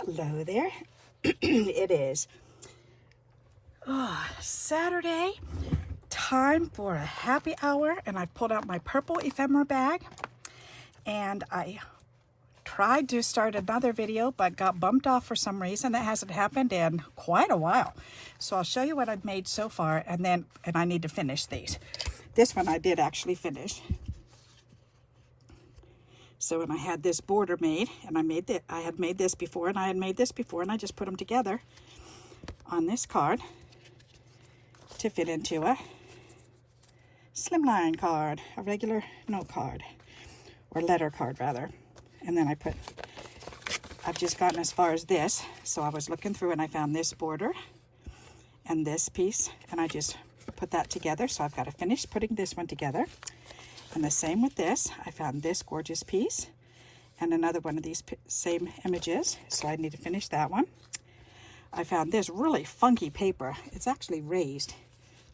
Hello there. It is Saturday, time for a happy hour, and I pulled out my purple ephemera bag, and I tried to start another video but got bumped off for some reason. That hasn't happened in quite a while. So I'll show you what I've made so far, and I need to finish these. This one I did actually finish. So when I had this border made, and I had made this before, and I had made this before, and I just put them together on this card to fit into a slimline card, a regular note card, or letter card rather. And then I've just gotten as far as this, so I was looking through and I found this border and this piece, and I just put that together. So I've got to finish putting this one together. And the same with this. I found this gorgeous piece and another one of these same images, so I need to finish that one. I found this really funky paper. It's actually raised.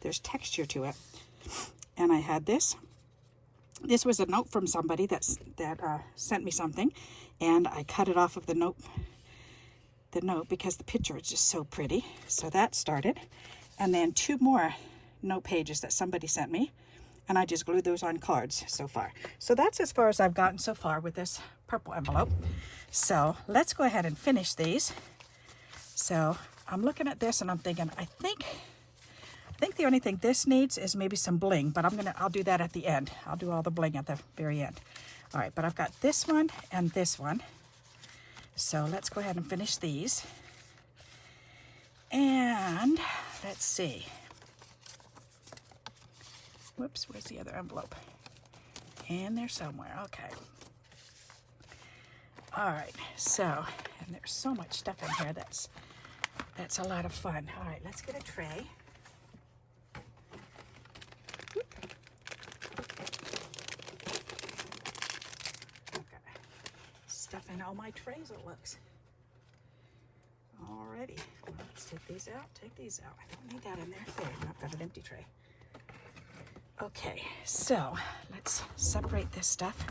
There's texture to it. And I had this. This was a note from somebody that sent me something, and I cut it off of the note because the picture is just so pretty. So that started. And then 2 more note pages that somebody sent me, and I just glued those on cards so far. So that's as far as I've gotten so far with this purple envelope. So let's go ahead and finish these. So I'm looking at this and I'm thinking, I think the only thing this needs is maybe some bling, but I'll do that at the end. I'll do all the bling at the very end. All right, but I've got this one and this one. So let's go ahead and finish these. And let's see. Whoops, where's the other envelope? In there somewhere, okay. All right, so, and there's so much stuff in here that's a lot of fun. All right, let's get a tray. Okay, stuff in all my trays, it looks. Alrighty, well, let's take these out, I don't need that in there. There, I've got an empty tray. Okay, so let's separate this stuff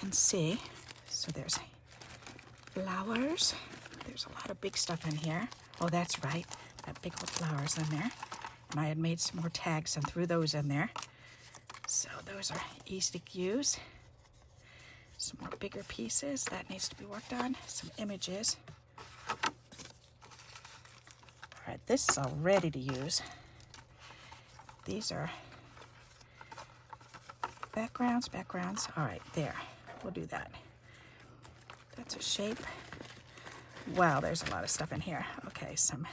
and see. So there's flowers. There's a lot of big stuff in here. Oh, that's right. That big old flowers in there. And I had made some more tags and threw those in there. So those are easy to use. Some more bigger pieces. That needs to be worked on. Some images. All right, this is all ready to use. These are backgrounds. All right, there. We'll do that. That's a shape. Wow, there's a lot of stuff in here. Okay, some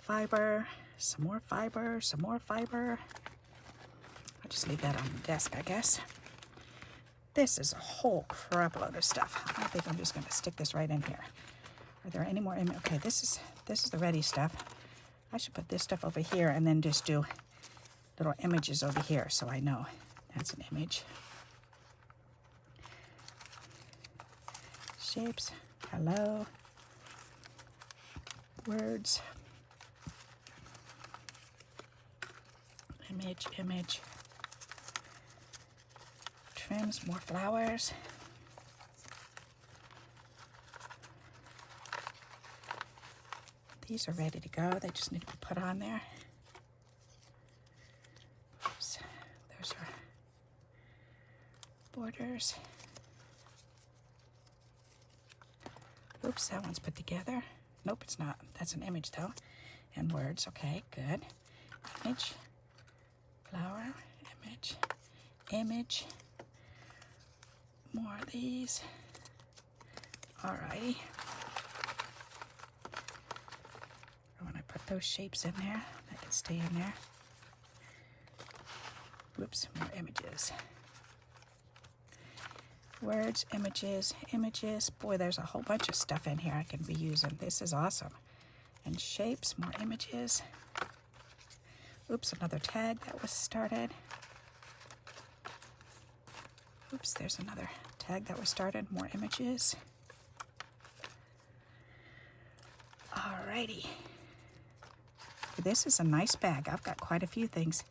fiber, some more fiber. I'll just leave that on the desk, I guess. This is a whole crap load of stuff. I think I'm just going to stick this right in here. Are there any more? Okay, this is the ready stuff. I should put this stuff over here and then just do little images over here so I know that's an image. Shapes, hello, words, image, trims, more flowers. These are ready to go. They just need to be put on there. Oops. Those are borders. Oops, that one's put together. Nope, it's not. That's an image though. And words, okay, good. Image, flower, image. More of these. Alrighty. When I put those shapes in there, that can stay in there. Whoops, more images. Words, images. Boy, there's a whole bunch of stuff in here I can be using. This is awesome. And shapes, more images. Oops, another tag that was started. Oops, there's another tag that was started. More images. Alrighty. This is a nice bag. I've got quite a few things.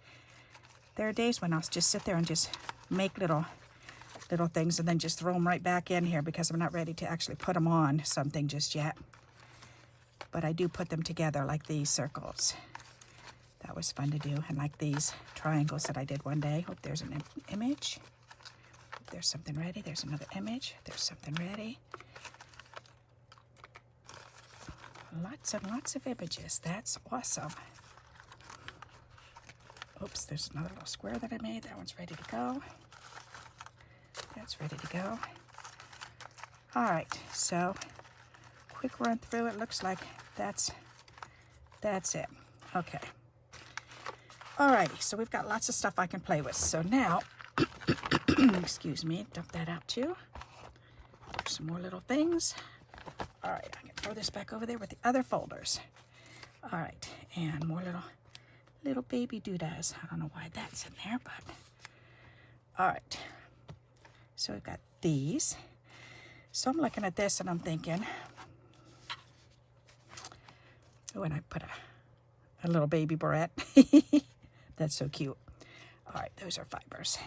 There are days when I'll just sit there and just make little little things and then just throw them right back in here because I'm not ready to actually put them on something just yet. But I do put them together like these circles. That was fun to do. And like these triangles that I did one day. Hope there's an image. Hope there's something ready. There's another image. There's something ready. Lots and lots of images. That's awesome. Oops, there's another little square that I made. That one's ready to go. That's ready to go. All right, so quick run through. It looks like that's it. Okay. Alrighty, so we've got lots of stuff I can play with. So now, excuse me, dump that out too. There's some more little things. All right, I can throw this back over there with the other folders. All right, and more little baby doodads. I don't know why that's in there, but all right. So we've got these. So I'm looking at this and I'm thinking, oh, and I put a little baby barrette. That's so cute. All right, those are fibers.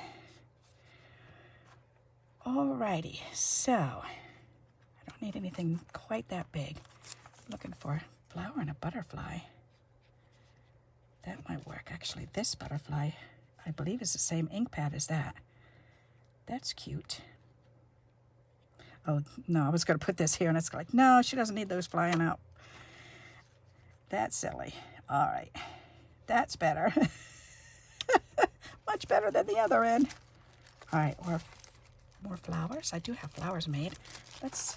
Alrighty, so I don't need anything quite that big. I'm looking for a flower and a butterfly. That might work. Actually, this butterfly, I believe, is the same ink pad as that. That's cute. Oh, no, I was going to put this here, and it's like, no, she doesn't need those flying out. That's silly. All right, that's better. Much better than the other end. All right, or more flowers. I do have flowers made. Let's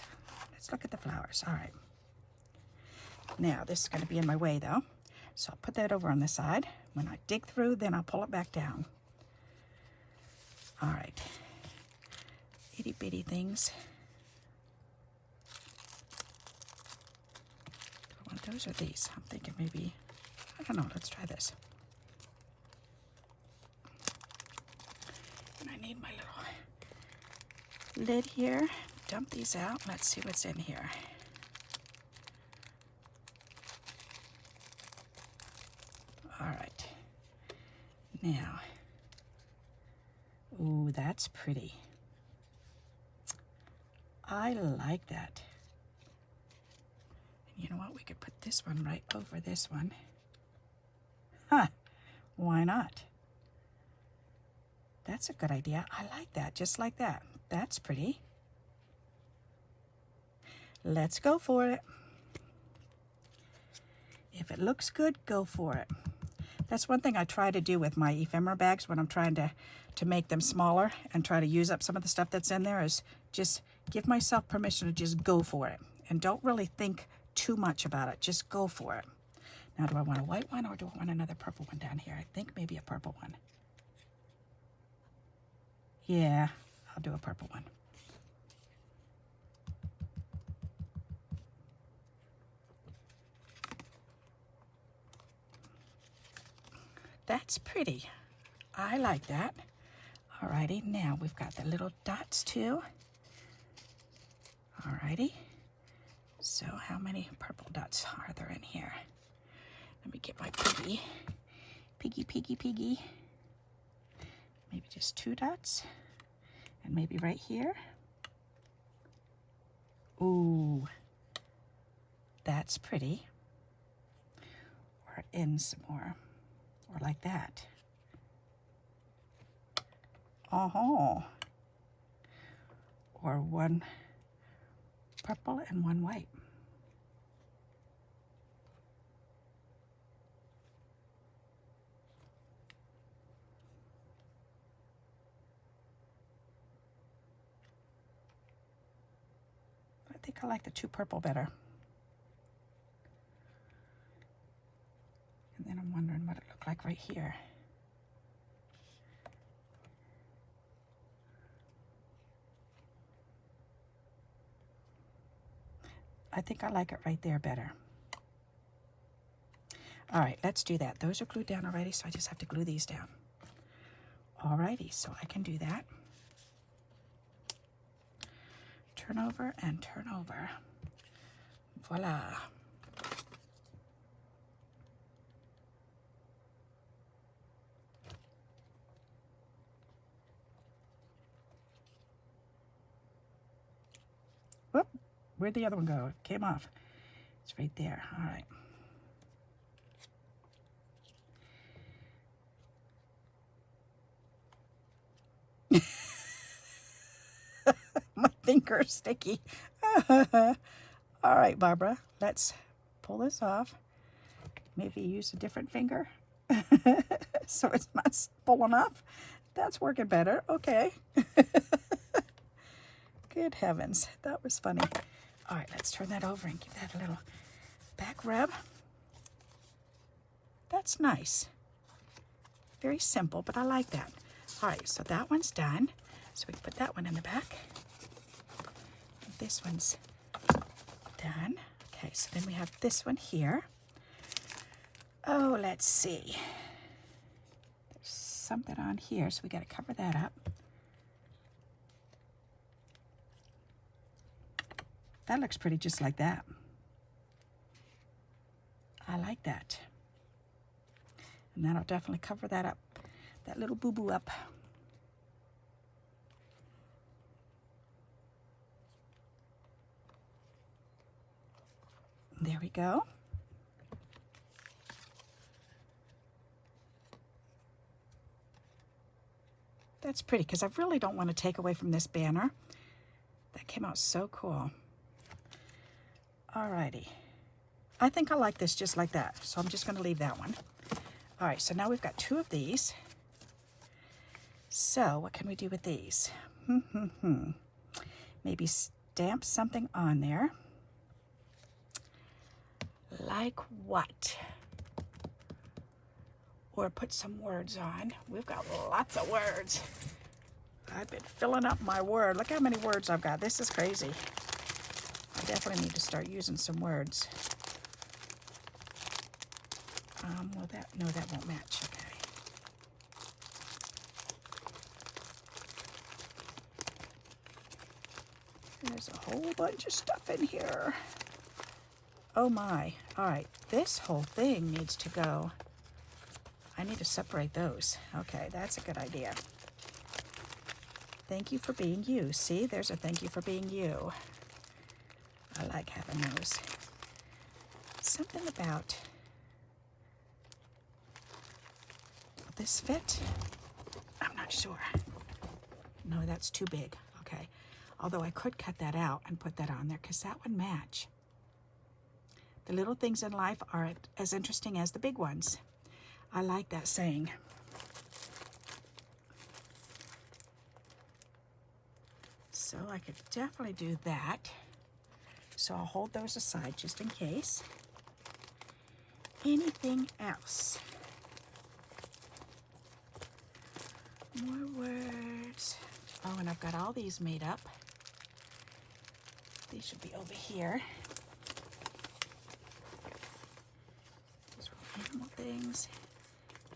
look at the flowers. All right. Now, this is going to be in my way, though. So I'll put that over on the side. When I dig through, then I'll pull it back down. All right. Itty bitty things. Do I want those or these? I'm thinking maybe, I don't know. Let's try this. And I need my little lid here. Dump these out. Let's see what's in here. All right. Now, ooh, that's pretty. I like that. And you know what? We could put this one right over this one. Huh, why not? That's a good idea. I like that, just like that. That's pretty. Let's go for it. If it looks good, go for it. That's one thing I try to do with my ephemera bags when I'm trying to make them smaller and try to use up some of the stuff that's in there, is just give myself permission to just go for it. And don't really think too much about it. Just go for it. Now, do I want a white one or do I want another purple one down here? I think maybe a purple one. Yeah, I'll do a purple one. That's pretty. I like that. Alrighty, now we've got the little dots too. Alrighty. So how many purple dots are there in here? Let me get my piggy. Piggy. Maybe just 2 dots. And maybe right here. Ooh, that's pretty. Or in some more. Or like that. Uh-huh. Or 1 purple and 1 white. I think I like the 2 purple better. And then I'm wondering what it looked like right here. I think I like it right there better. All right, let's do that. Those are glued down already, so I just have to glue these down. Alrighty, so I can do that. Turn over and turn over. Voila. Whoop, where'd the other one go? It came off. It's right there. All right. My finger's sticky. All right, Barbara, let's pull this off. Maybe use a different finger so it's not pulling off. That's working better. Okay. Good heavens, that was funny. All right, let's turn that over and give that a little back rub. That's nice. Very simple, but I like that. All right, so that one's done. So we can put that one in the back. This one's done. Okay, so then we have this one here. Oh, let's see. There's something on here, so we got to cover that up. That looks pretty just like that. I like that. And that'll definitely cover that up, that little boo-boo up. There we go. That's pretty, because I really don't want to take away from this banner. That came out so cool. Alrighty. I think I like this just like that, so I'm just going to leave that one. All right, so now we've got 2 of these. So what can we do with these? Maybe stamp something on there. Like what? Or put some words on. We've got lots of words. I've been filling up my word. Look how many words I've got. This is crazy. I definitely need to start using some words. Well, no, that won't match. Okay. There's a whole bunch of stuff in here. Oh my. All right, this whole thing needs to go. I need to separate those. Okay, that's a good idea. Thank you for being you. See, there's a thank you for being you. I like having those. Something about, will this fit? I'm not sure. No, that's too big. Okay. Although I could cut that out and put that on there because that would match. The little things in life are as interesting as the big ones. I like that saying. So I could definitely do that. So I'll hold those aside just in case. Anything else? More words. Oh, and I've got all these made up. These should be over here. These are animal things.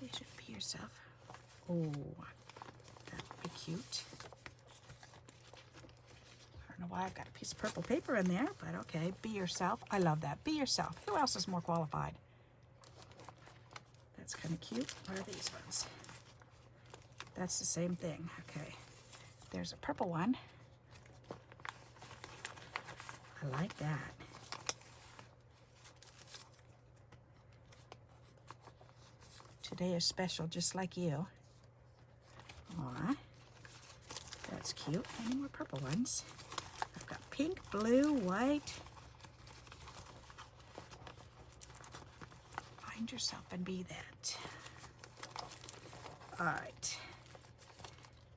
They should be yourself. Oh, that would be cute. I don't know why I've got a piece of purple paper in there, but okay. Be yourself. I love that. Be yourself. Who else is more qualified? That's kind of cute. What are these ones? That's the same thing. Okay. There's a purple one. I like that. Today is special, just like you. Aw, that's cute. Any more purple ones? I've got pink, blue, white. Find yourself and be that. All right.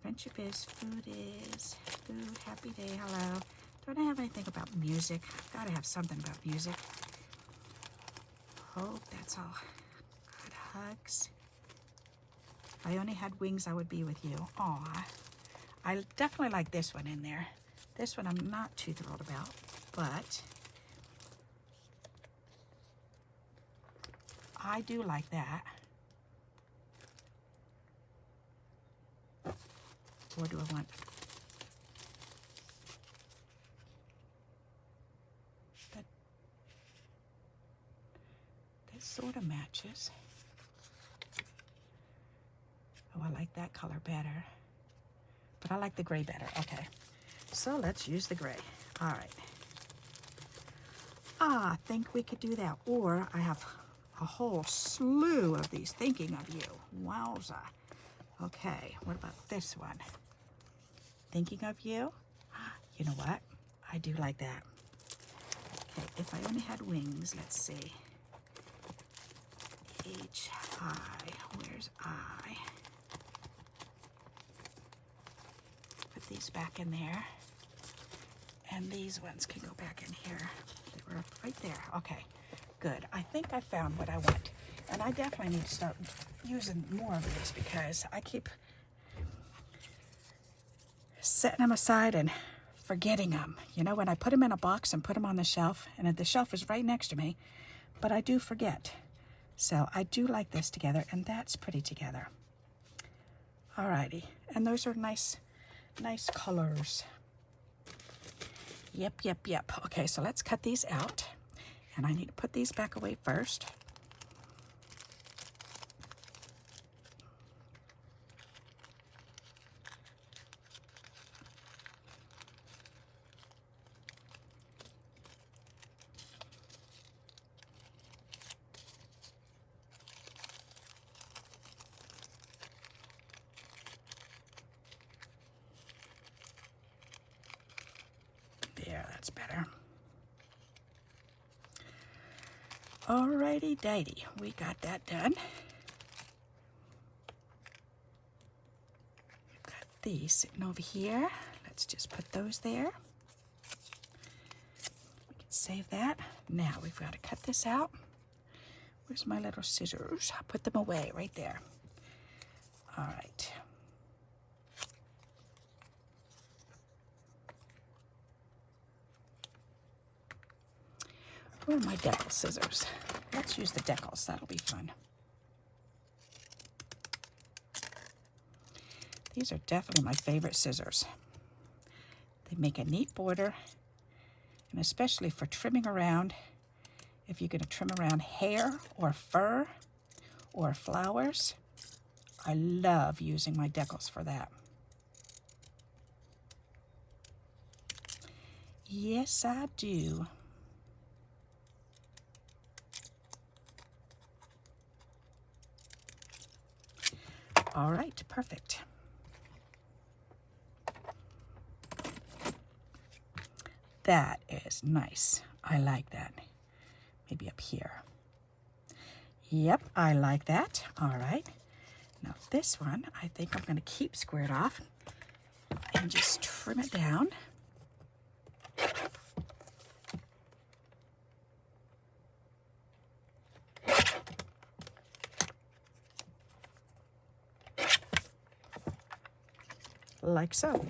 Friendship is, food, happy day, hello. Don't I have anything about music? I've got to have something about music. Hope, that's all. God, hugs. If I only had wings, I would be with you. Aw. I definitely like this one in there. This one I'm not too thrilled about, but I do like that. What do I want? That sort of matches. Oh, I like that color better. But I like the gray better. Okay. So let's use the gray. All right. I think we could do that. Or I have a whole slew of these. Thinking of you. Wowza. Okay, what about this one? Thinking of you. You know what? I do like that. Okay, if I only had wings, let's see. H-I, where's I? Put these back in there. And these ones can go back in here. They were right there. Okay, good. I think I found what I want. And I definitely need to start using more of these because I keep setting them aside and forgetting them. You know, when I put them in a box and put them on the shelf, and the shelf is right next to me, but I do forget. So I do like this together, and that's pretty together. Alrighty, and those are nice colors. Yep. Okay, so let's cut these out, and I need to put these back away first. That's better. Alrighty dighty, we got that done. We've got these sitting over here. Let's just put those there. We can save that. Now we've got to cut this out. Where's my little scissors? I'll put them away right there. All right. Where are my decal scissors? Let's use the decals, that'll be fun. These are definitely my favorite scissors. They make a neat border, and especially for trimming around, if you're going to trim around hair or fur or flowers, I love using my decals for that. Yes, I do. All right, perfect. That is nice. I like that. Maybe up here. Yep, I like that. All right. Now this one, I think I'm going to keep squared off and just trim it down. Like so.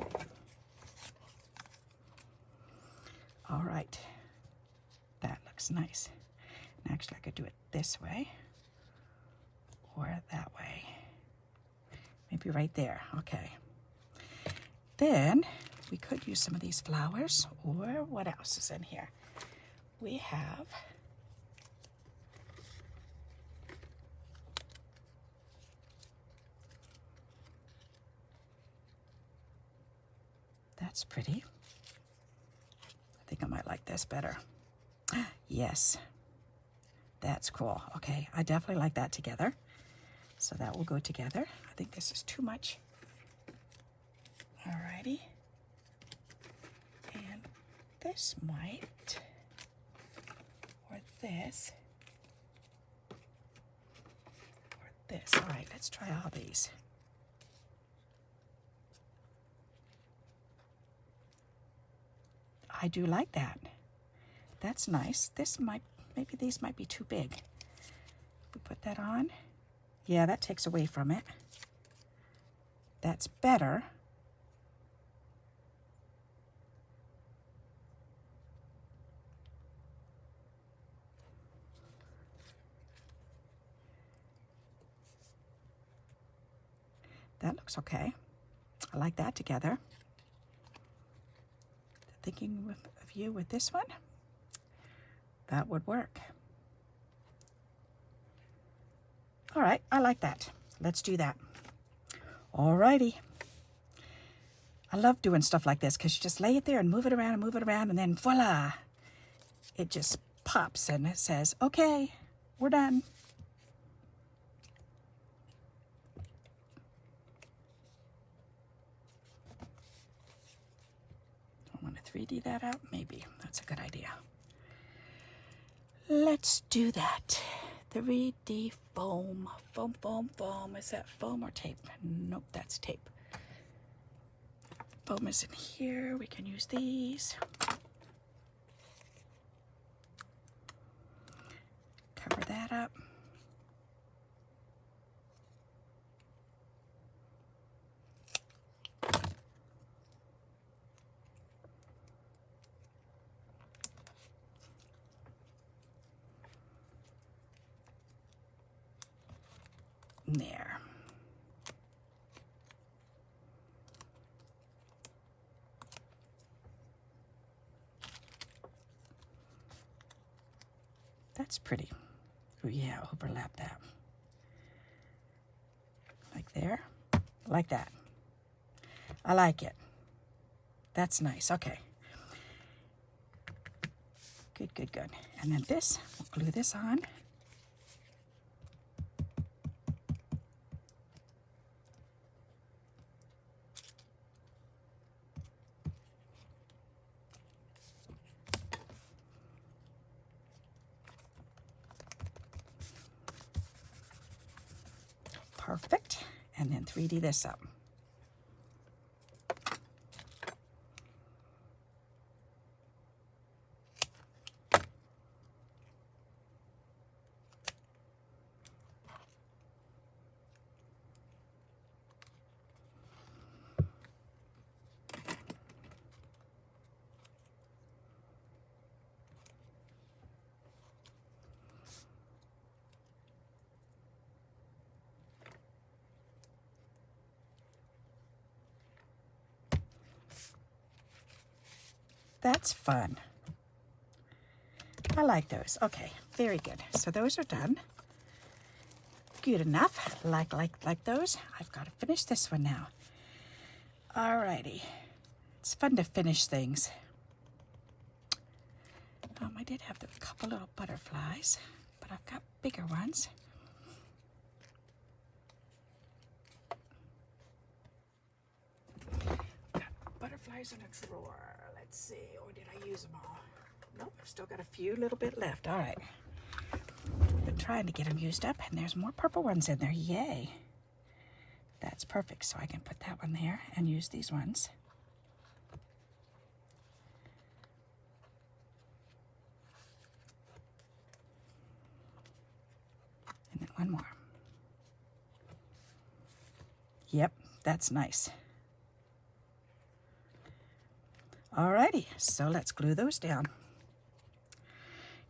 All right, that looks nice. And actually, I could do it this way or that way. Maybe right there. Okay. Then we could use some of these flowers, or what else is in here? We have that's pretty. I think I might like this better. Yes, that's cool. Okay, I definitely like that together. So that will go together. I think this is too much. Alrighty. And this might, or this, or this. All right, let's try all these. I do like that. That's nice. This might, maybe these might be too big. We put that on. Yeah, that takes away from it. That's better. That looks okay. I like that together. Thinking of you with this one, that would work. All right, I like that. Let's do that. Alrighty. I love doing stuff like this because you just lay it there and move it around, and then voila, it just pops and it says, okay, we're done. I want to 3D that out? Maybe. That's a good idea. Let's do that. 3D foam. Foam, foam, foam. Is that foam or tape? Nope, that's tape. Foam is in here. We can use these. Cover that up. There. That's pretty. Oh yeah, overlap that. Like there, like that. I like it. That's nice, okay. Good, good, good. And then this, we'll glue this on. Perfect. And then 3D this up. That's fun. I like those. Okay, very good. So those are done. Good enough. Like those. I've got to finish this one now. Alrighty. It's fun to finish things. I did have a couple little butterflies, but I've got bigger ones. Got butterflies in a drawer. Let's see, or did I use them all? Nope, I've still got a few little bit left. All right. Been trying to get them used up, and there's more purple ones in there. Yay. That's perfect. So I can put that one there and use these ones. And then one more. Yep, that's nice. Alrighty, so let's glue those down.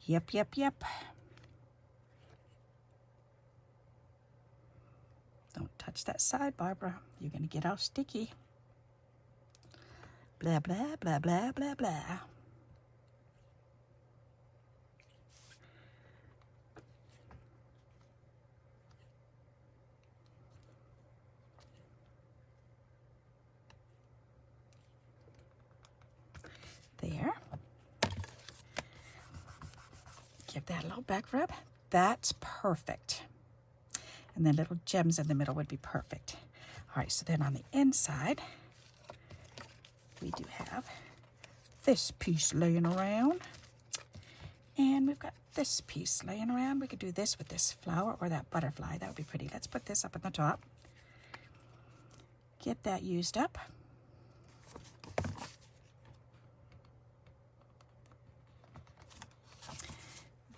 Yep, yep, yep. Don't touch that side, Barbara. You're gonna get all sticky. Blah, blah, blah, blah, blah, blah. There. Give that a little back rub. That's perfect. And then little gems in the middle would be perfect. All right, so then on the inside, we do have this piece laying around. And we've got this piece laying around. We could do this with this flower or that butterfly. That would be pretty. Let's put this up on the top. Get that used up.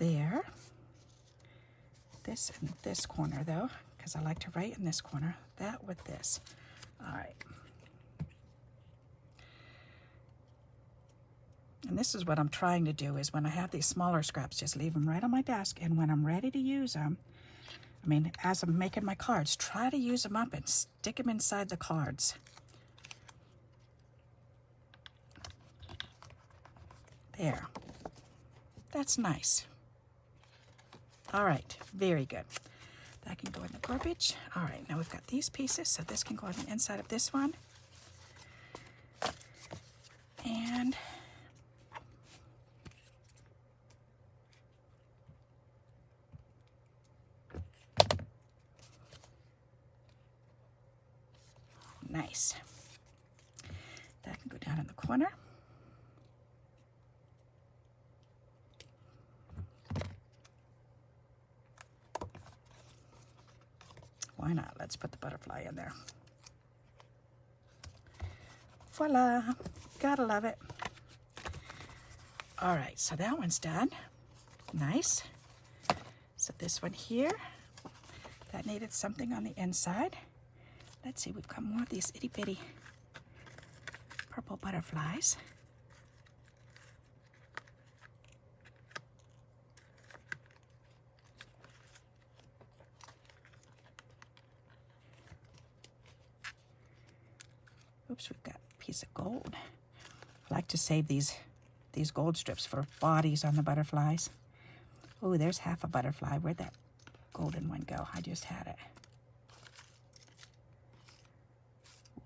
There. This in this corner though, because I like to write in this corner. That with this. All right. And this is what I'm trying to do, is when I have these smaller scraps, just leave them right on my desk. And when I'm ready to use them, I mean, as I'm making my cards, try to use them up and stick them inside the cards. There. That's nice. All right, very good. That can go in the garbage. All right, now we've got these pieces, so this can go on the inside of this one. And nice. That can go down in the corner. Why not? Let's put the butterfly in there. Voila, gotta love it. All right, so that one's done. Nice. So this one here, that needed something on the inside. Let's see, we've got more of these itty bitty purple butterflies. Oops, we've got a piece of gold. I like to save these gold strips for bodies on the butterflies. Oh, there's half a butterfly. Where'd that golden one go? I just had it.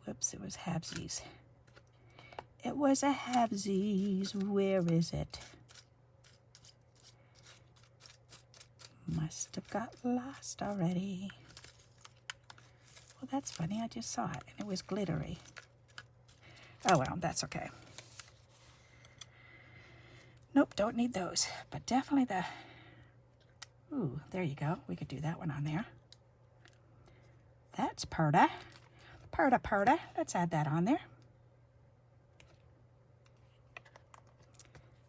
Whoops, it was halvesies. It was a halvesies. Where is it? Must have got lost already. Well, that's funny. I just saw it, and it was glittery. Oh, well, that's okay. Nope, don't need those. But definitely the... Ooh, there you go. We could do that one on there. That's Purda. Purda. Let's add that on there.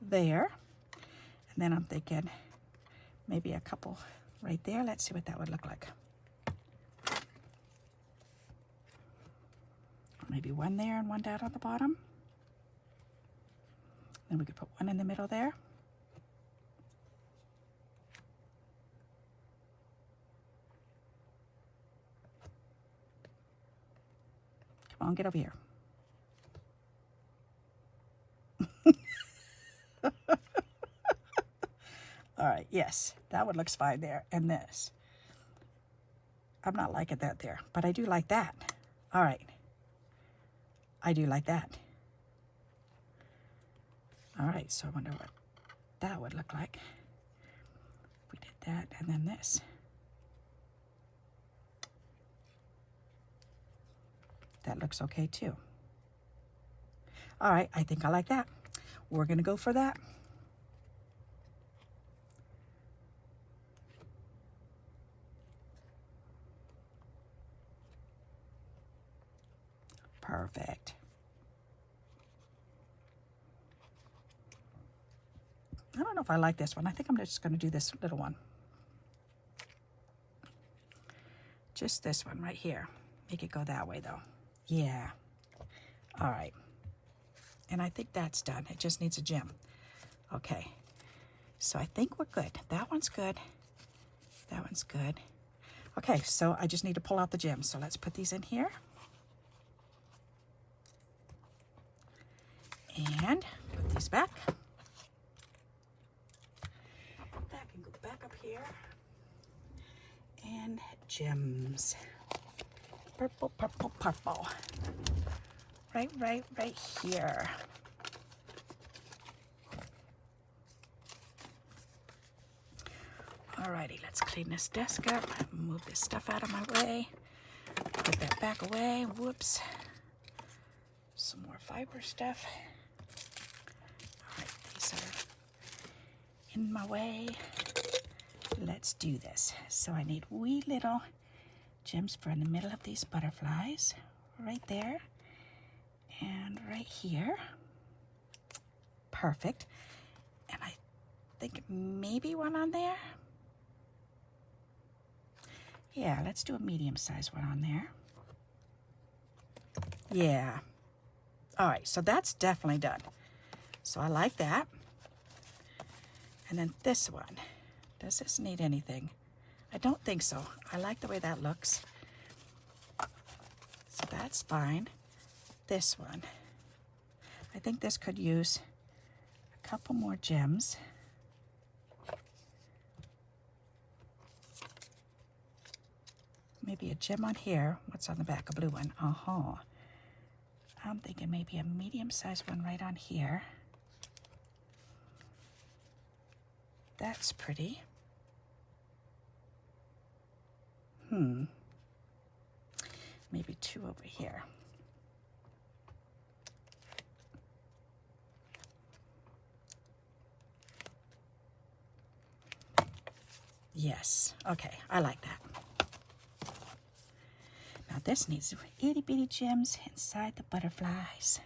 There. And then I'm thinking maybe a couple right there. Let's see what that would look like. Or maybe one there and one down on the bottom. Then we could put one in the middle there. Come on, get over here. All right, yes, that one looks fine there. And this. I'm not liking that there, but I do like that. All right. I do like that. All right, so I wonder what that would look like. If we did that and then this. That looks okay too. All right, I think I like that. We're gonna go for that. Perfect. I don't know if I like this one. I think I'm just going to do this little one. Just this one right here. Make it go that way though. Yeah. All right. And I think that's done. It just needs a gem. Okay. So I think we're good. That one's good. That one's good. Okay, so I just need to pull out the gems. So let's put these in here. And put these back. That can go back up here. And gems. Purple, purple, purple. Right here. Alrighty, let's clean this desk up. Move this stuff out of my way. Put that back away. Whoops. Some more fiber stuff. Alright, these are in my way. Let's do this. So I need wee little gems for in the middle of these butterflies. Right there. And right here. Perfect. And I think maybe one on there. Yeah, let's do a medium-sized one on there. Yeah. All right, so that's definitely done. So I like that. And then this one. Does this need anything? I don't think so. I like the way that looks. So that's fine. This one. I think this could use a couple more gems. Maybe a gem on here. What's on the back? A blue one. Uh-huh. I'm thinking maybe a medium-sized one right on here. That's pretty. Maybe two over here. Yes, okay, I like that. Now this needs itty bitty gems inside the butterflies.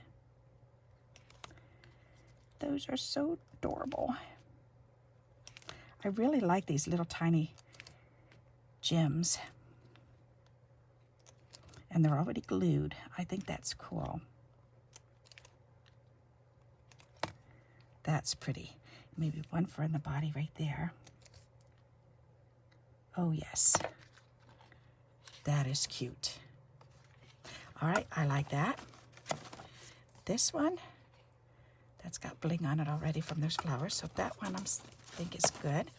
Those are so adorable. I really like these little tiny gems. And they're already glued. I think that's cool. That's pretty. Maybe one for in the body right there. Oh yes. That is cute. All right, I like that. This one, that's got bling on it already from those flowers, so that one I think is good.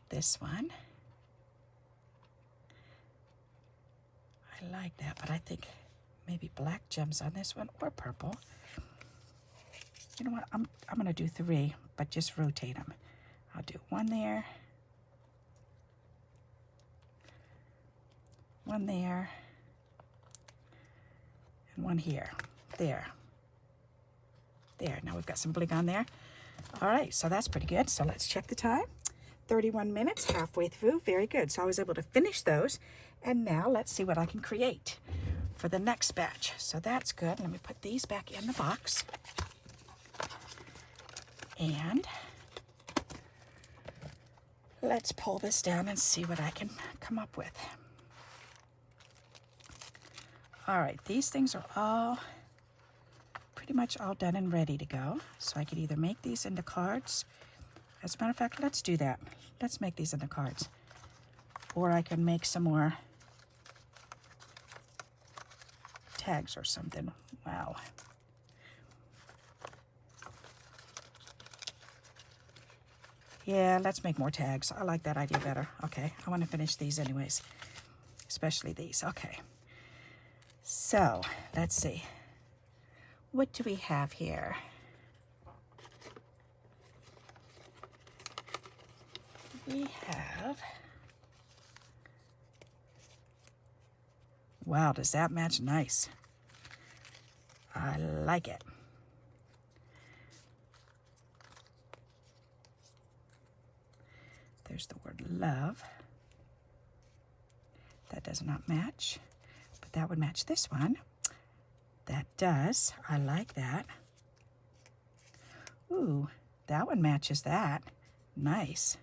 This one, I like that, but I think maybe black gems on this one or purple. You know what, I'm gonna do 3, but just rotate them. I'll do one there, one there, and one here. There. There, now we've got some bling on there. All right, so that's pretty good. So let's check the time. 31 minutes, halfway through, very good. So I was able to finish those, and now let's see what I can create for the next batch. So that's good. Let me put these back in the box. And let's pull this down and see what I can come up with. All right, these things are all pretty much all done and ready to go. So I could either make these into cards. As a matter of fact, let's do that. Let's make these into cards. Or I can make some more tags or something. Wow. Yeah, let's make more tags. I like that idea better. Okay, I want to finish these anyways, especially these. Okay, so let's see. What do we have here? We have, wow, does that match nice? I like it. There's the word love. That does not match, but that would match this one. That does. I like that. Ooh, that one matches that. Nice.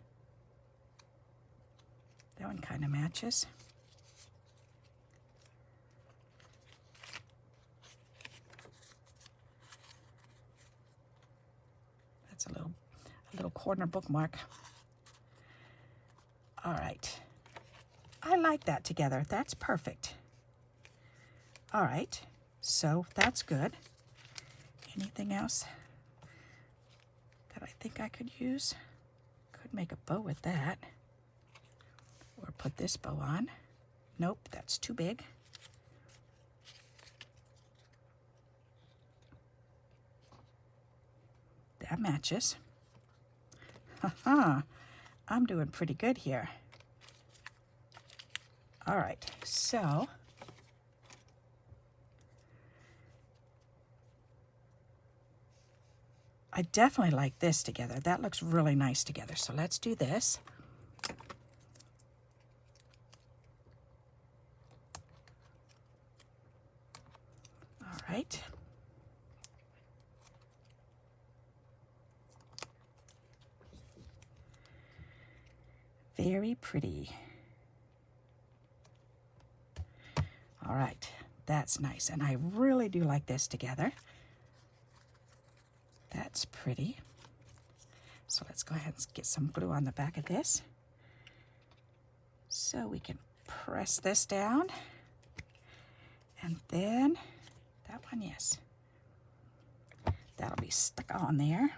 That one kind of matches. That's a little corner bookmark. All right. I like that together. That's perfect. All right. So that's good. Anything else that I think I could use? Could make a bow with that. Or put this bow on. Nope, that's too big. That matches. Haha, I'm doing pretty good here. All right, so I definitely like this together. That looks really nice together. So let's do this. All right. Very pretty. All right, that's nice. And I really do like this together. That's pretty. So let's go ahead and get some glue on the back of this. So we can press this down. And then that one, yes. That'll be stuck on there.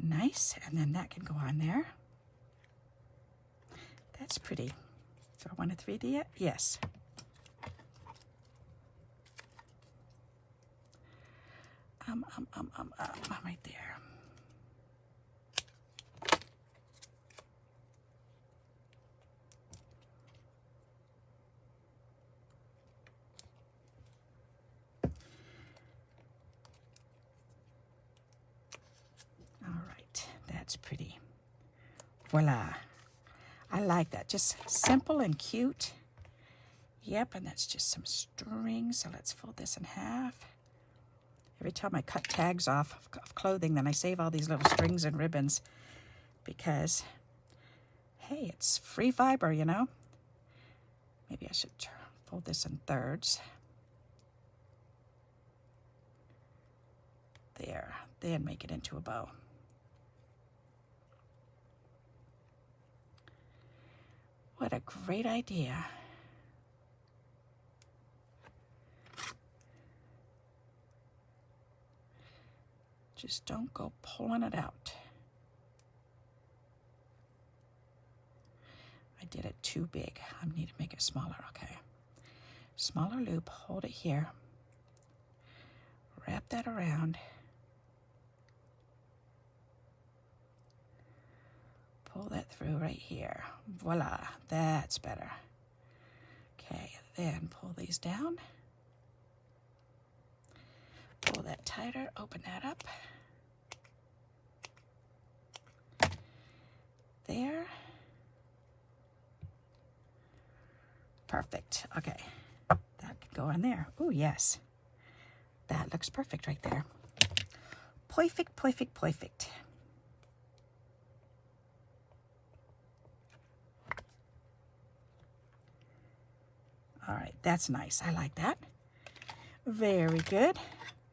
Nice, and then that can go on there. That's pretty. Do I want to 3D it? Yes. Right there. Voila. I like that. Just simple and cute. Yep, and that's just some string. So let's fold this in half. Every time I cut tags off of clothing, then I save all these little strings and ribbons because, hey, it's free fiber, you know? Maybe I should fold this in thirds. There, then make it into a bow. What a great idea. Just don't go pulling it out. I did it too big. I need to make it smaller, okay. Smaller loop, hold it here. Wrap that around. Pull that through right here. Voila, that's better. Okay, then pull these down. Pull that tighter, open that up. There. Perfect. Okay, that could go in there. Oh, yes. That looks perfect right there. Perfect, perfect, perfect. All right, that's nice. I like that. Very good.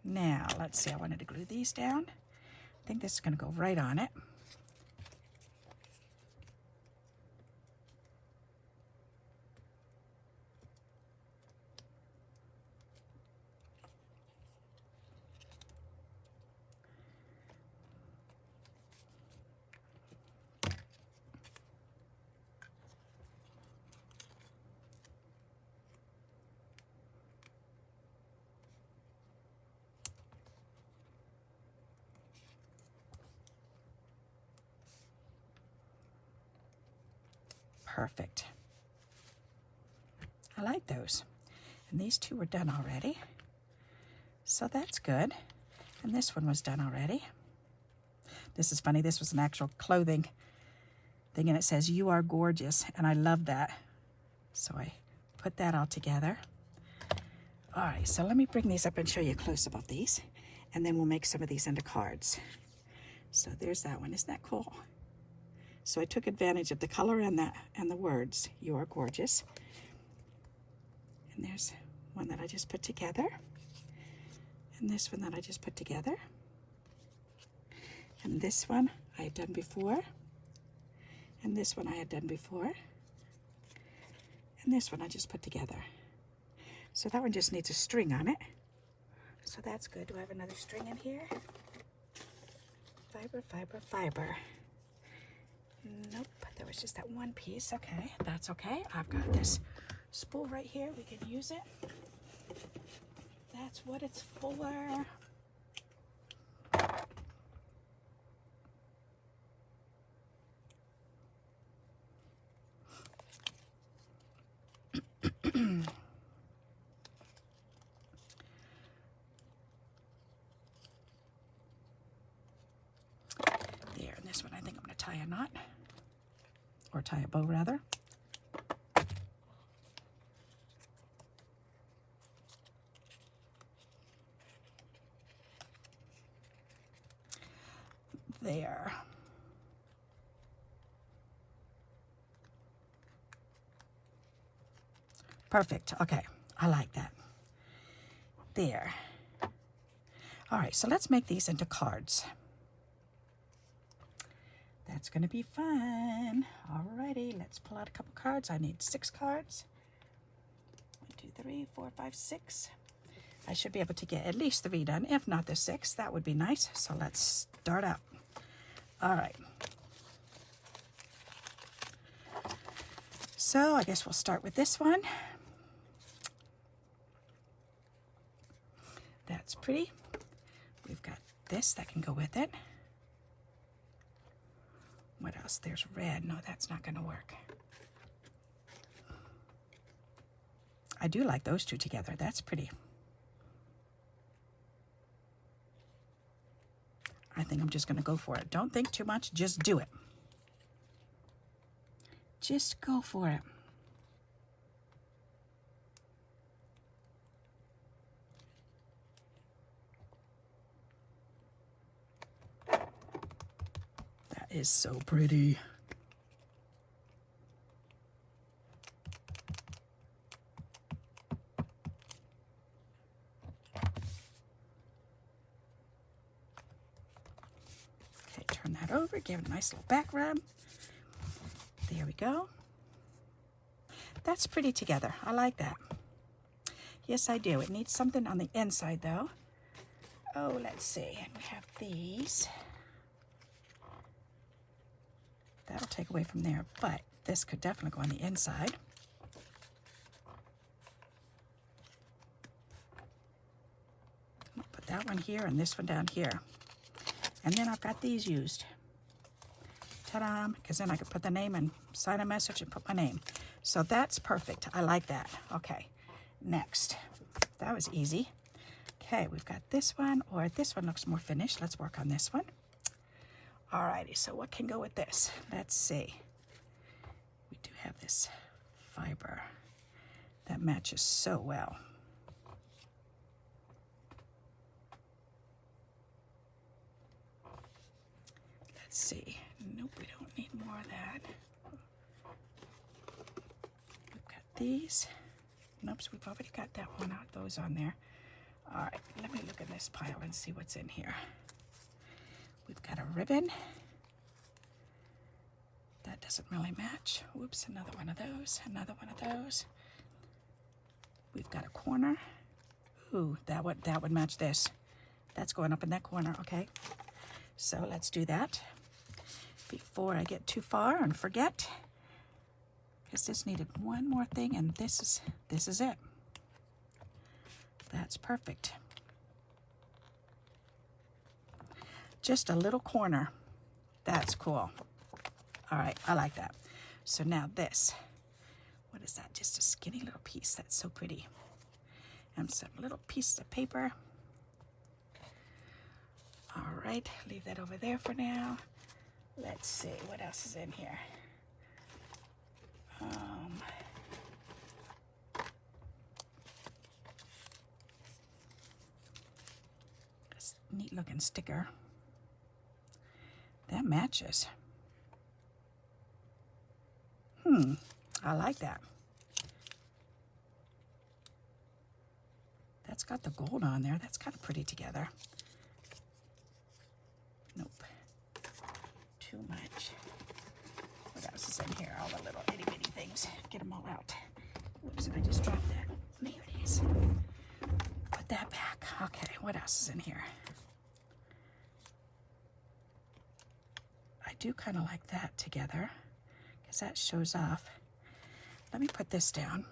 Now, let's see. I wanted to glue these down. I think this is going to go right on it. Perfect. I like those. And these two were done already. So that's good. And this one was done already. This is funny. This was an actual clothing thing, and it says, "You are gorgeous." And I love that. So I put that all together. All right, so let me bring these up and show you a close-up of these. And then we'll make some of these into cards. So there's that one. Isn't that cool? So I took advantage of the color and the words, "You are gorgeous." And there's one that I just put together. And this one that I just put together. And this one I had done before. And this one I had done before. And this one I just put together. So that one just needs a string on it. So that's good. Do I have another string in here? Fiber, fiber, fiber. Nope, there was just that one piece. Okay, that's okay. I've got this spool right here. We can use it. That's what it's for. There, and this one I think I'm going to tie a knot. Or tie a bow, rather. There. Perfect. Okay, I like that. There. All right, so let's make these into cards. That's going to be fun. Alrighty, let's pull out a couple cards. I need 6 cards. 1, 2, 3, 4, 5, 6. I should be able to get at least 3 done, if not the 6. That would be nice. So let's start out. All right. So I guess we'll start with this one. That's pretty. We've got this that can go with it. What else? There's red. No, that's not going to work. I do like those two together. That's pretty. I think I'm just going to go for it. Don't think too much. Just do it. Just go for it. That is so pretty. Okay, turn that over, give it a nice little back rub. There we go. That's pretty together. I like that. Yes, I do. It needs something on the inside, though. Oh, let's see. And we have these. That'll take away from there, but this could definitely go on the inside. I'll put that one here and this one down here. And then I've got these used. Ta-da! Because then I could put the name and sign a message and put my name. So that's perfect. I like that. Okay, next. That was easy. Okay, we've got this one, or this one looks more finished. Let's work on this one. Alrighty, so what can go with this? Let's see. We do have this fiber that matches so well. Let's see. Nope, we don't need more of that. We've got these. Nope, so we've already got that one out, those on there. All right, let me look in this pile and see what's in here. We've got a ribbon. That doesn't really match. Whoops, another one of those, another one of those. We've got a corner. Ooh, that would match this. That's going up in that corner, okay. So let's do that before I get too far and forget. Because this needed one more thing, and this is it. That's perfect. Just a little corner. That's cool. All right, I like that. So now this. What is that? Just a skinny little piece. That's so pretty. And some little pieces of paper. All right, leave that over there for now. Let's see, what else is in here? This neat looking sticker. That matches. I like that. That's got the gold on there. That's kind of pretty together. Nope. Too much. What else is in here? All the little itty bitty things. Get them all out. Whoops, I just dropped that. There it is. Put that back. Okay, what else is in here? I do kind of like that together because that shows off. Let me put this down.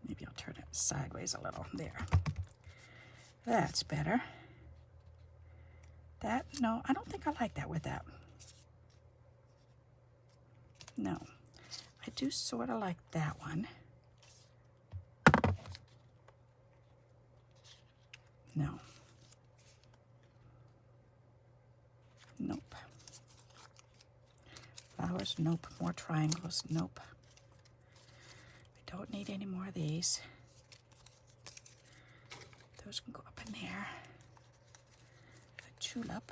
Maybe I'll turn it sideways a little. There. That's better. That, no, I don't think I like that with that. No. I do sort of like that one. No. Nope. Flowers, nope. More triangles, nope. We don't need any more of these. Those can go up in there. A tulip.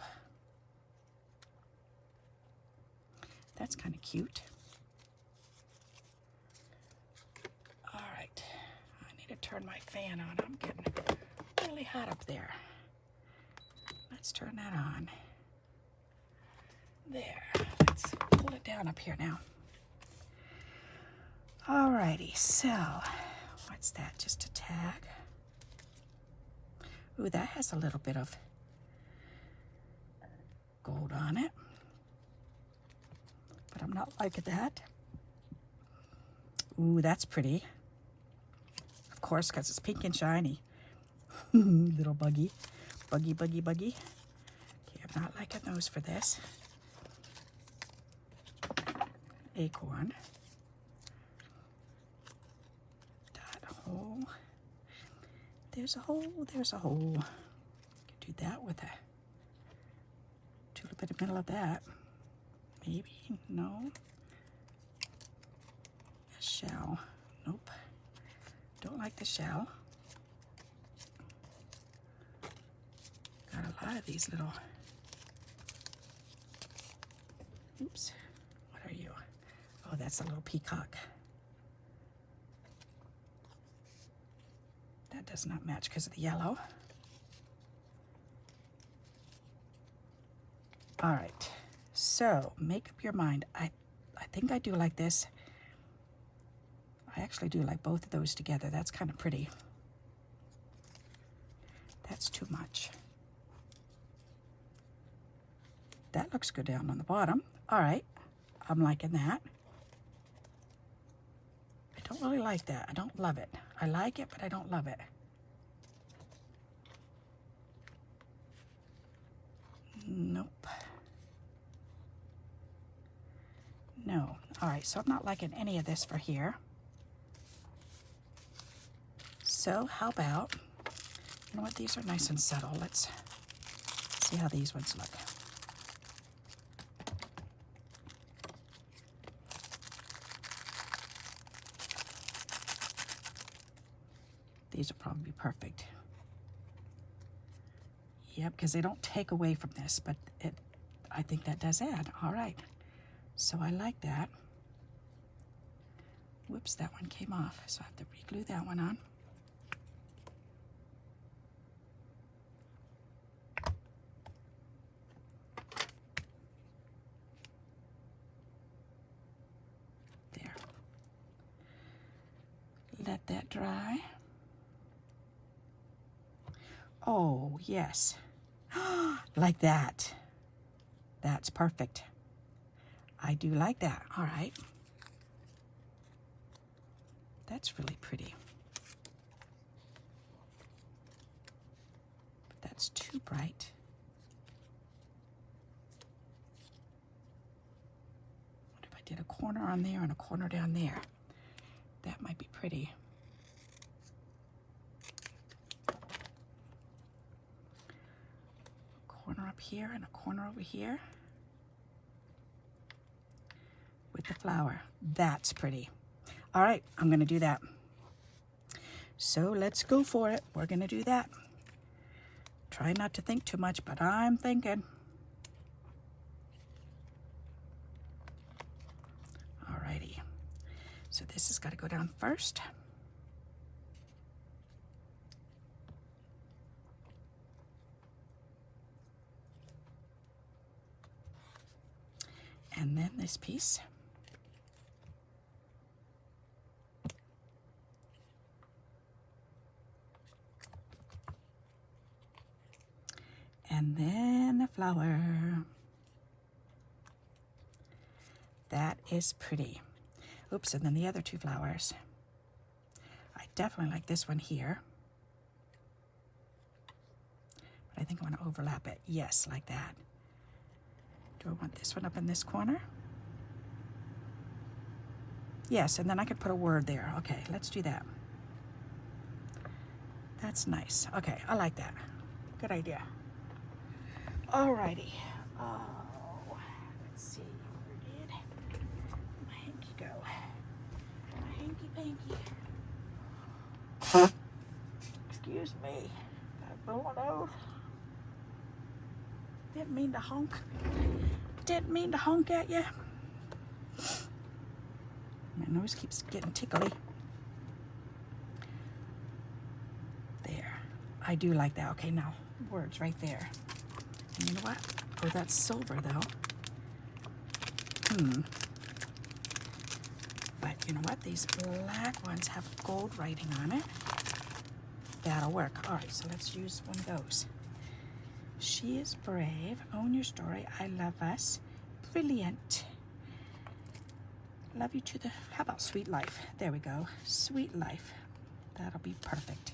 That's kind of cute. All right, I need to turn my fan on. I'm getting really hot up there. Let's turn that on. There, let's pull it down up here now. Alrighty, so what's that? Just a tag. Ooh, that has a little bit of gold on it, but I'm not liking that. Ooh, that's pretty. Of course, because it's pink and shiny. Little buggy. Buggy, buggy, buggy. Okay, I'm not liking those for this. Acorn. hole. There's a hole. There's a hole. Could do that with a tulip in the middle of that. Maybe. No. A shell. Nope. Don't like the shell. Got a lot of these little. Oops. What are you? Oh, that's a little peacock. That does not match because of the yellow. All right. So make up your mind. I think I do like this. I actually do like both of those together. That's kind of pretty. That's too much. That looks good down on the bottom. All right, I'm liking that. I don't really like that. I don't love it. I like it, but I don't love it. Nope. No. All right, so I'm not liking any of this for here. So how about, you know what, these are nice and subtle. Let's see how these ones look. These will probably be perfect. Yep, because they don't take away from this, but I think that does add. All right, so I like that. Whoops, that one came off, so I have to re-glue that one on. There. Let that dry. Oh, yes. Like that. That's perfect. I do like that. All right. That's really pretty. But that's too bright. What if I did a corner on there and a corner down there? That might be pretty. Corner up here and a corner over here with the flower. That's pretty. All right, I'm gonna do that. So let's go for it. We're gonna do that. Try not to think too much, but I'm thinking. All righty. So this has got to go down first. And then this piece. And then the flower. That is pretty. Oops, and then the other two flowers. I definitely like this one here. But I think I want to overlap it. Yes, like that. Do I want this one up in this corner? Yes, and then I could put a word there. Okay, let's do that. That's nice. Okay, I like that. Good idea. Alrighty. Oh, let's see. Where did my hanky go? My hanky panky. Excuse me. Got a blow nose. Didn't mean to honk. Didn't mean to honk at you. My nose keeps getting tickly. There. I do like that. Okay, now words right there. And you know what? Oh, that's silver though. But you know what? These black ones have gold writing on it. That'll work. All right, so let's use one of those. She is brave. Own your story. I love us. Brilliant. Love you to the, how about sweet life? There we go. Sweet life. That'll be perfect.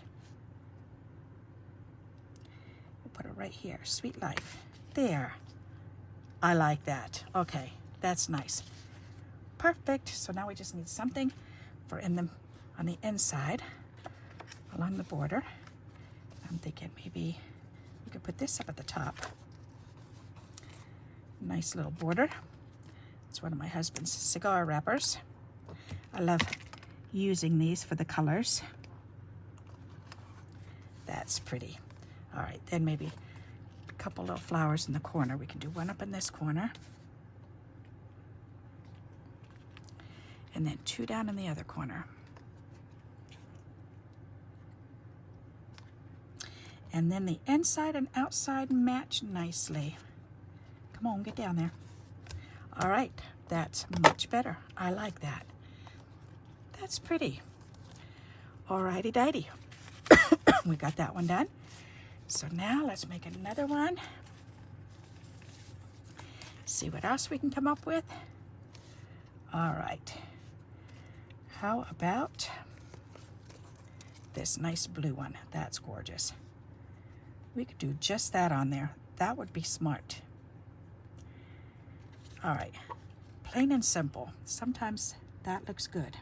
We'll put it right here. Sweet life. There. I like that. Okay, that's nice. Perfect. So now we just need something for on the inside. along the border. I'm thinking maybe we could put this up at the top. Nice little border. It's one of my husband's cigar wrappers. I love using these for the colors. That's pretty. All right, then maybe a couple little flowers in the corner. We can do one up in this corner. And then two down in the other corner. And then the inside and outside match nicely. Come on, get down there. All right, that's much better. I like that. That's pretty. Alrighty dighty. We got that one done. So now let's make another one. See what else we can come up with. All right. How about this nice blue one? That's gorgeous. We could do just that on there. That would be smart. All right, plain and simple. Sometimes that looks good.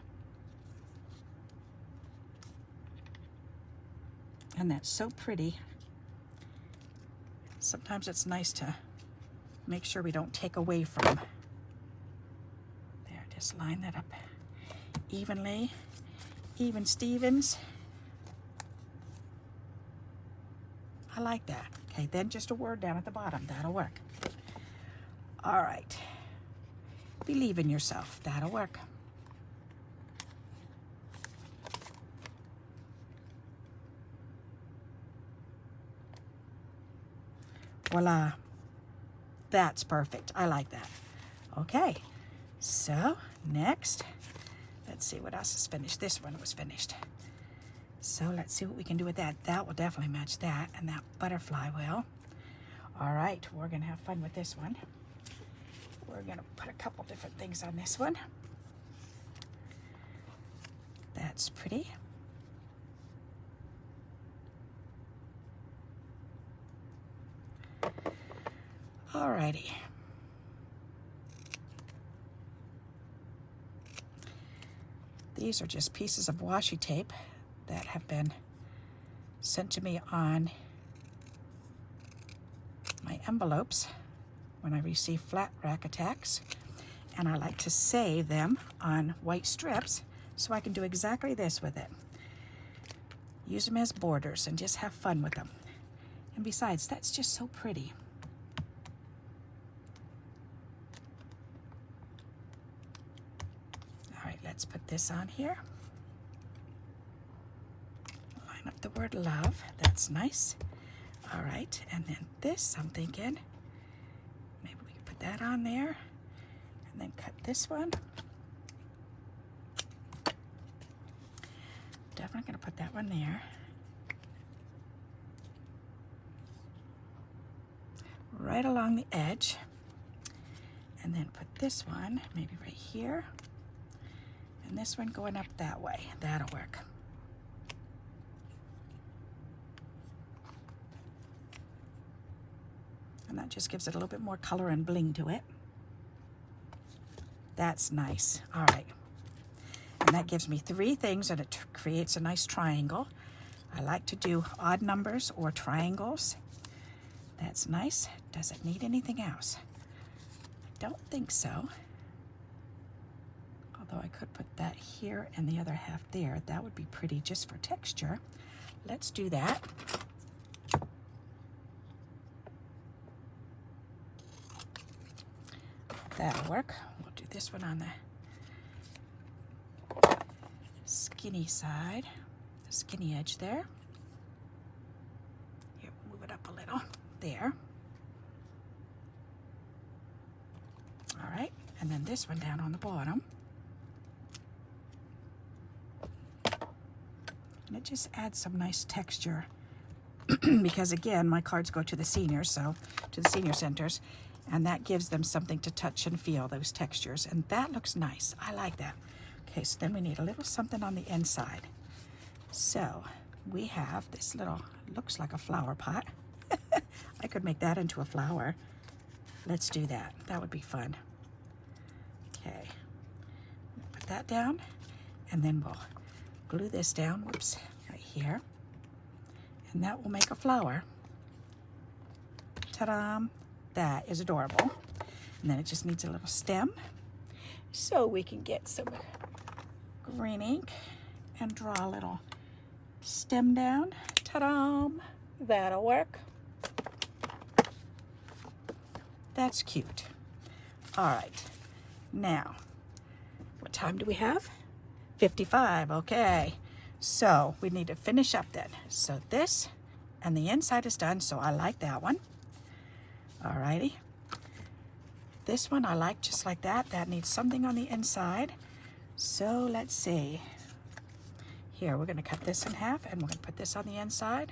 And that's so pretty. Sometimes it's nice to make sure we don't take away from. There, just line that up evenly, even Stevens. I like that. Okay, then just a word down at the bottom. That'll work. All right. Believe in yourself. That'll work. Voila. That's perfect. I like that. Okay. So, next, let's see what else is finished. This one was finished. So let's see what we can do with that. That will definitely match that, and that butterfly will. All right, we're gonna have fun with this one. We're gonna put a couple different things on this one. That's pretty. All righty. These are just pieces of washi tape that have been sent to me on my envelopes when I receive flat rack attacks. And I like to save them on white strips so I can do exactly this with it. Use them as borders and just have fun with them. And besides, that's just so pretty. All right, let's put this on here. Line up the word love. That's nice. All right, and then this, I'm thinking, maybe we can put that on there, and then cut this one. Definitely gonna put that one there. Right along the edge, and then put this one maybe right here, and this one going up that way. That'll work. And that just gives it a little bit more color and bling to it. That's nice. All right. And that gives me 3 things, and it creates a nice triangle. I like to do odd numbers or triangles. That's nice. Does it need anything else? I don't think so. Although I could put that here and the other half there. That would be pretty just for texture. Let's do that. That'll work. We'll do this one on the skinny side, the skinny edge there. Here, we'll move it up a little. There. All right, and then this one down on the bottom. And it just adds some nice texture because again, my cards go to the seniors, so to the senior centers, and that gives them something to touch and feel, those textures, and that looks nice. I like that. Okay, so then we need a little something on the inside. So we have this little, looks like a flower pot. I could make that into a flower. Let's do that. That would be fun. Okay, put that down, and then we'll glue this down, whoops, right here, and that will make a flower. Ta-da! That is adorable. And then it just needs a little stem. So we can get some green ink and draw a little stem down. Ta-da! That'll work. That's cute. All right. Now, what time do we have? 55. Okay. So we need to finish up then. So this and the inside is done, so I like that one. All righty. This one I like just like that. That needs something on the inside. So let's see. Here, we're going to cut this in half, and we're going to put this on the inside.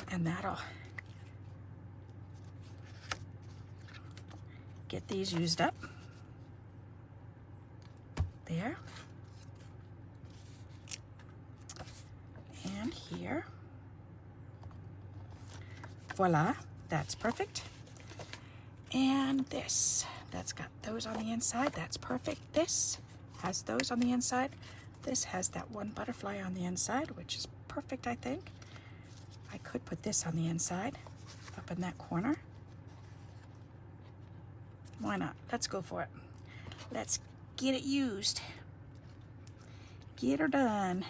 And that'll get these used up. There. And here. Voila, that's perfect. And this, that's got those on the inside. That's perfect. This has those on the inside. This has that one butterfly on the inside, which is perfect, I think. I could put this on the inside, up in that corner. Why not? Let's go for it. Let's get it used. Get her done.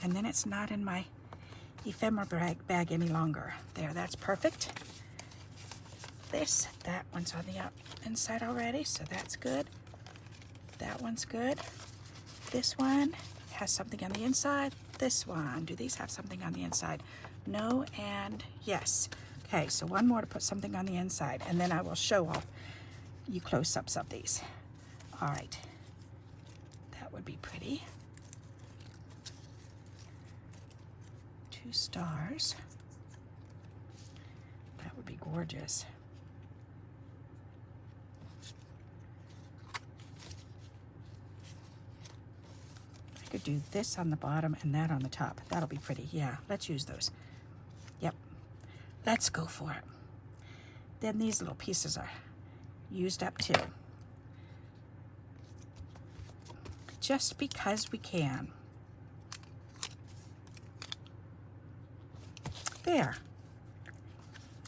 And then it's not in my ephemera bag any longer. There, that's perfect. That one's on the inside already, so that's good. That one's good. This one has something on the inside. This one, do these have something on the inside? No and yes. Okay, so one more to put something on the inside, and then I will show off you close-ups of these. All right, that would be pretty. 2 stars. That would be gorgeous. I could do this on the bottom and that on the top. That'll be pretty. Yeah, let's use those. Yep, let's go for it. Then these little pieces are used up too. Just because we can. There.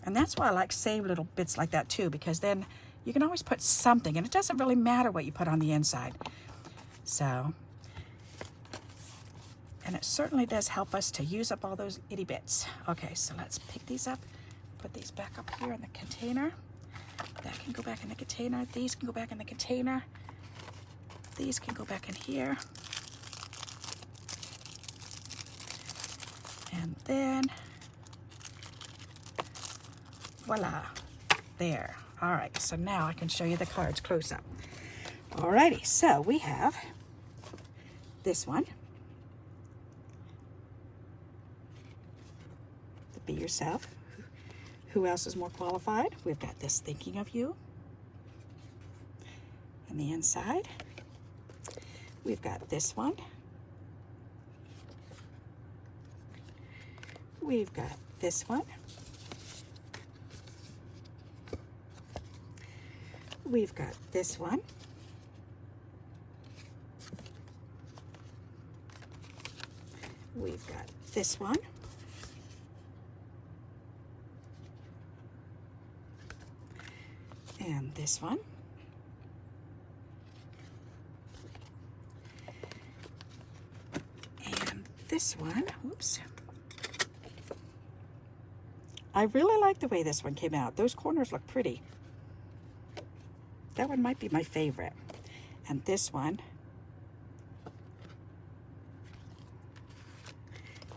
And that's why I like save little bits like that too, because then you can always put something, and it doesn't really matter what you put on the inside. So, and it certainly does help us to use up all those itty bits. Okay, so let's pick these up, put these back up here in the container. That can go back in the container. These can go back in the container. These can go back in here. And then voila, there. All right, so now I can show you the cards close up. Alrighty, so we have this one. Be yourself. Who else is more qualified? We've got this thinking of you. And the inside, we've got this one. We've got this one. We've got this one. We've got this one. And this one. And this one. Whoops. I really like the way this one came out. Those corners look pretty. That one might be my favorite. And this one.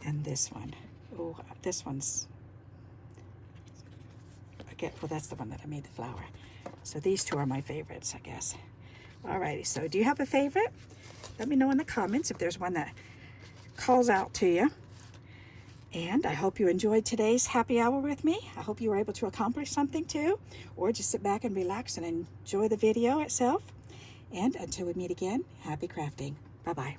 And this one. Oh, this one's, well, that's the one that I made the flower. So these two are my favorites, I guess. Alrighty, so do you have a favorite? Let me know in the comments if there's one that calls out to you. And I hope you enjoyed today's happy hour with me. I hope you were able to accomplish something too, or just sit back and relax and enjoy the video itself. And until we meet again, happy crafting. Bye-bye.